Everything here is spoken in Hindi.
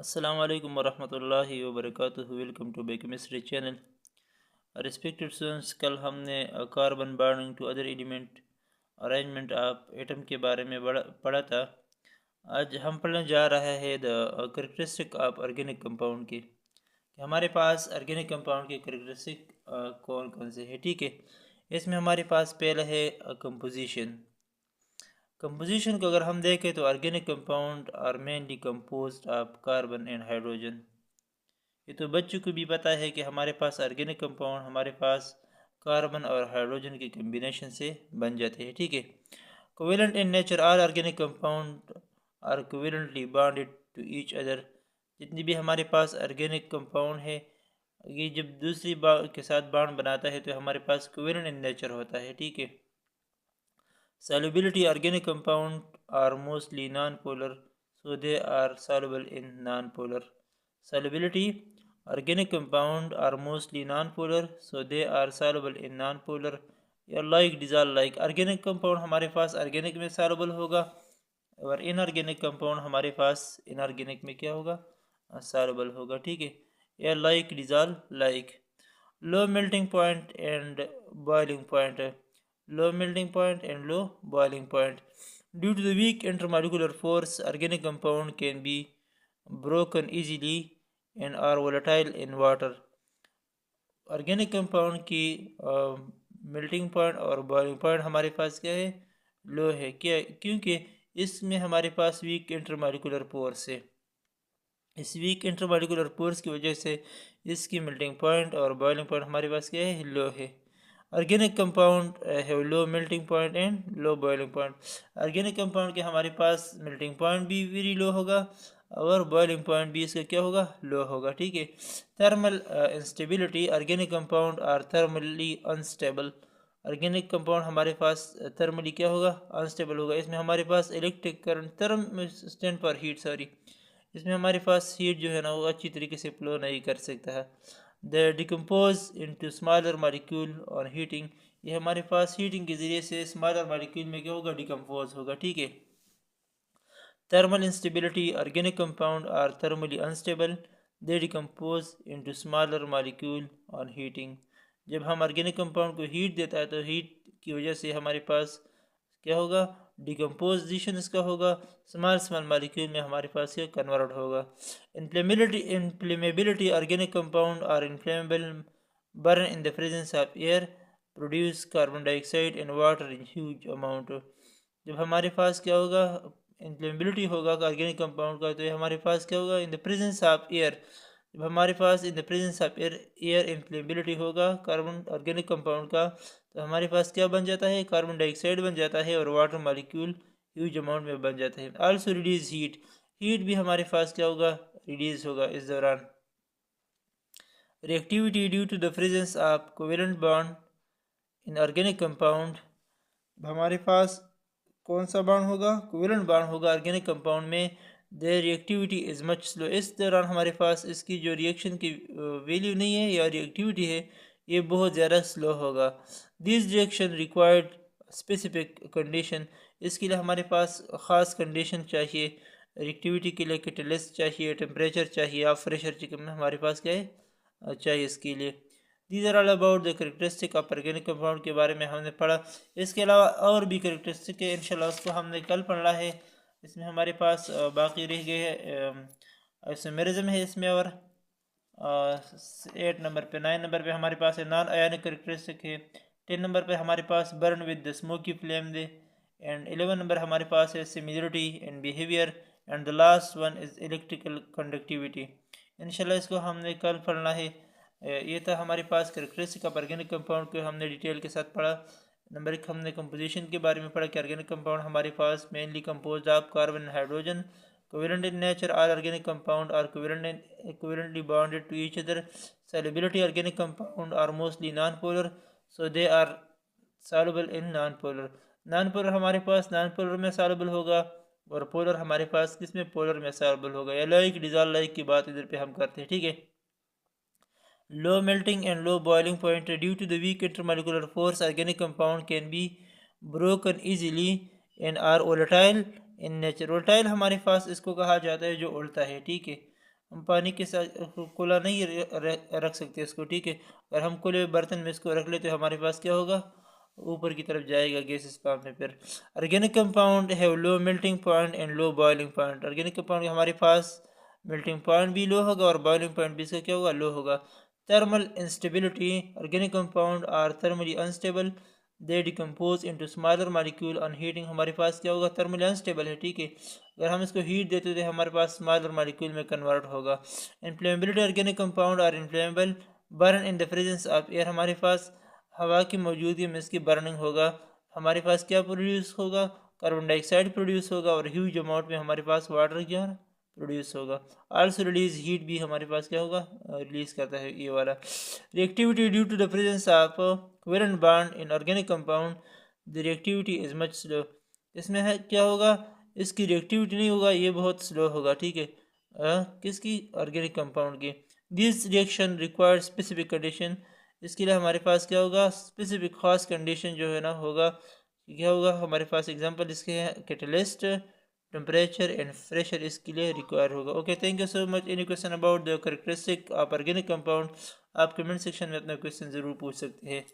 Assalamu alaikum warahmatullahi wabarakatuh. Welcome to Biochemistry channel. Respected students, कल हमने carbon bonding to other element arrangement of atom के बारे में पढ़ा था। आज हम पढ़ने जा रहे हैं the characteristic of organic compound के, कि हमारे पास ऑर्गेनिक कंपाउंड के करेक्टरिस्टिक कौन कौन से हैं। ठीक है, इसमें हमारे पास पहला है कंपोजिशन। कंपोजिशन को अगर हम देखें तो organic compound are mainly composed of carbon and hydrogen. ये तो बच्चों को भी पता है कि हमारे पास ऑर्गेनिक कंपाउंड हमारे पास कार्बन और हाइड्रोजन के कम्बिनेशन से बन जाते हैं। ठीक है, covalent in nature all organic compound are covalently bonded to each other. जितनी भी हमारे पास ऑर्गेनिक कंपाउंड है, ये जब दूसरी के साथ बॉन्ड बनाता है तो हमारे पास कोवेलेंट इन नेचर होता है। ठीक है, solubility organic compound are mostly non-polar, so they are soluble in non-polar. Solubility organic compound are mostly non-polar, so they are soluble in non-polar. या like dissolve like organic compound हमारे पास organic में soluble होगा और inorganic compound हमारे पास inorganic में क्या होगा, soluble होगा। ठीक है, या like dissolve like low melting point and boiling point, low melting point and low boiling point. Due to the weak intermolecular force, organic compound can be broken easily and are volatile in water. Organic compound की मेल्टिंग पॉइंट और बॉइलिंग पॉइंट हमारे पास क्या है, लो है। क्या? क्योंकि इसमें हमारे पास वीक इंटरमॉलिक्यूलर फोर्स है। इस वीक इंटरमॉलिक्यूलर फोर्स की वजह से इसकी मेल्टिंग पॉइंट और बॉइलिंग पॉइंट हमारे पास क्या है, लो है। ऑर्गेनिक कंपाउंड है low melting point and low boiling point. Organic compound के हमारे पास मेल्टिंग पॉइंट भी वेरी लो होगा और बॉइलिंग पॉइंट भी इसका क्या होगा, लो होगा। ठीक है, thermal instability organic compound are thermally unstable. Organic compound हमारे पास थर्मली क्या होगा, अनस्टेबल होगा। इसमें हमारे पास electric current therm stand for heat, sorry, इसमें हमारे पास हीट जो है ना वो अच्छी तरीके से फ्लो नहीं कर सकता है। The decompose into smaller molecule और हीटिंग, ये हमारे पास हीटिंग के ज़रिए से स्मॉलर मॉलिक्यूल में क्या होगा, डिकम्पोज होगा। ठीक है, thermal instability organic compound are thermally unstable, they decompose into smaller molecule on heating. जब हम ऑर्गेनिक कंपाउंड को हीट देता है तो हीट की वजह से हमारे पास क्या होगा, डिकम्पोजिशन इसका होगा, स्मॉल स्मॉल मॉलिक्यूल में हमारे पास ये कन्वर्ट होगा। Inflammability organic compound are inflammable, burn in the presence of air, produce carbon dioxide and water in huge amount. जब हमारे पास क्या होगा, इनफ्लेमेबिलिटी होगा ऑर्गेनिक कंपाउंड का, तो ये हमारे पास क्या होगा, in the presence of air. जब हमारे पास in the presence of air inflammability होगा कार्बन ऑर्गेनिक कंपाउंड का, तो हमारे पास क्या बन जाता है, कार्बन डाइऑक्साइड बन जाता है और वाटर मॉलिक्यूल ह्यूज अमाउंट में बन जाता है। आल्सो रिलीज हीट, हीट भी हमारे पास क्या होगा, रिलीज होगा इस दौरान। Reactivity due to the presence of covalent bond in organic compound, हमारे पास कौन सा बॉन्ड होगा, कोवेलेंट बॉन्ड होगा ऑर्गेनिक कंपाउंड में। Their reactivity is much slow, इस दौरान हमारे पास इसकी जो रिएक्शन की वैल्यू नहीं है या रिएक्टिविटी है ये बहुत ज़्यादा स्लो होगा। This reaction required specific condition, इसके लिए हमारे पास ख़ास कंडीशन चाहिए। रिएक्टिविटी के लिए कैटलिस्ट चाहिए, टेम्परेचर चाहिए, या प्रेशर चिकन हमारे पास क्या है, चाहिए इसके लिए। These are all about the characteristic of organic compound के बारे में हमने पढ़ा। इसके अलावा और भी करेक्टरिस्टिक है, इंशाल्लाह उसको हमने कल पढ़ा है। इसमें हमारे पास बाकी रह गए हैं आइसोमेरिज्म है इसमें, और 8 नंबर पे 9 नंबर पे हमारे पास है नॉन आयोनिक करेक्टरिस्टिक है। 10 नंबर पे हमारे पास burn with the smoky flame they, and 11 number हमारे पास है similarity and behaviour, and the last one is electrical conductivity. इंशाल्लाह इसको हमने कल पढ़ना है। ये था हमारे पास करेक्टरिस्टिक ऑफ ऑर्गेनिक कंपाउंड को हमने डिटेल के साथ पढ़ा। नंबर 1 हमने कंपोजिशन के बारे में पढ़ा कि ऑर्गेनिक कंपाउंड हमारे पास mainly compose of carbon and hydrogen. Covalent in nature all organic compound are covalently bonded to each other. Solubility organic compound are mostly non-polar, so they are soluble in non-polar. non-polar हमारे पास non-polar में soluble होगा और polar हमारे पास किस में, polar में soluble होगा। या लाइक डिजॉल्व लाइक की बात इधर पे हम करते हैं। ठीक है, low melting and low boiling point, due to the weak intermolecular force organic compound can be broken easily and are volatile in nature. volatile हमारे पास इसको कहा जाता है जो उल्टा है। ठीक है, हम पानी के साथ खुला नहीं रख सकते इसको, ठीक है। अगर हम खुले बर्तन में इसको रख ले तो हमारे पास क्या होगा, ऊपर की तरफ जाएगा गैसेस फॉर्म में। फिर organic compound have low melting point and low boiling point. Organic compound हमारे पास मेल्टिंग पॉइंट भी लो होगा और बॉइलिंग पॉइंट भी इसका क्या होगा, लो होगा। Thermal instability, organic compound are thermally unstable, they decompose into smaller molecule on heating. हमारे पास क्या होगा, थर्मली अनस्टेबल है, ठीक है। अगर हम इसको हीट देते तो हमारे पास स्मॉलर मॉलिक्यूल में कन्वर्ट होगा। Inflammability, organic compound are inflammable, burn in the presence of air. हमारे पास हवा की मौजूदगी में इसकी बर्निंग होगा। हमारे पास क्या प्रोड्यूस होगा, कार्बन डाइऑक्साइड प्रोड्यूस होगा और ह्यूज अमाउंट में हमारे पास वाटर क्या प्रोड्यूस होगा। आल्सो रिलीज हीट भी हमारे पास क्या होगा, रिलीज करता है ये वाला। Reactivity due to the presence of covalent bond in organic compound, the reactivity is much slow. इसमें है क्या होगा, इसकी रिएक्टिविटी नहीं होगा, ये बहुत स्लो होगा, ठीक है। किसकी, ऑर्गेनिक कंपाउंड की। This reaction require specific condition, इसके लिए हमारे पास क्या होगा, स्पेसिफिक खास कंडीशन जो है ना होगा। क्या होगा हमारे पास, एग्जांपल इसके हैं कैटलिस्ट, टेम्परेचर एंड प्रेशर इसके लिए रिक्वायर होगा। Okay, thank you so much. Any question about the characteristic of organic compound, आप कमेंट सेक्शन में अपना क्वेश्चन ज़रूर पूछ सकते हैं।